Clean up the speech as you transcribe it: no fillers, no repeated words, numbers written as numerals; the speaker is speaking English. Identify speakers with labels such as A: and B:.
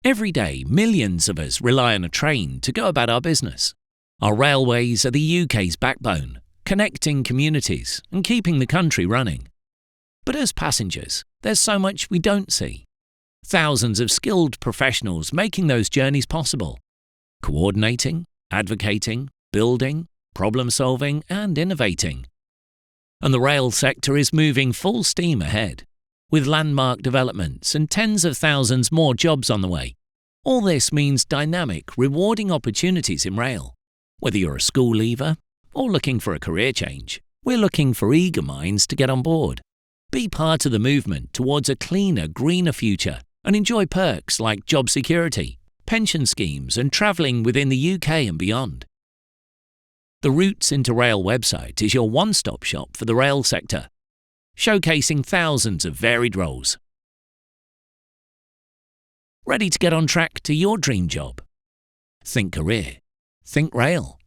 A: Every day, millions of us rely on a train to go about our business. Our railways are the UK's backbone, connecting communities and keeping the country running. But as passengers, there's so much we don't see. Thousands of skilled professionals making those journeys possible. Coordinating, advocating, building, problem-solving and innovating. And the rail sector is moving full steam ahead, with landmark developments and tens of thousands more jobs on the way. All this means dynamic, rewarding opportunities in rail. Whether you're a school leaver or looking for a career change, we're looking for eager minds to get on board. Be part of the movement towards a cleaner, greener future and enjoy perks like job security, pension schemes and travelling within the UK and beyond. The Routes into Rail website is your one-stop shop for the rail sector, showcasing thousands of varied roles. Ready to get on track to your dream job? Think career. Think rail.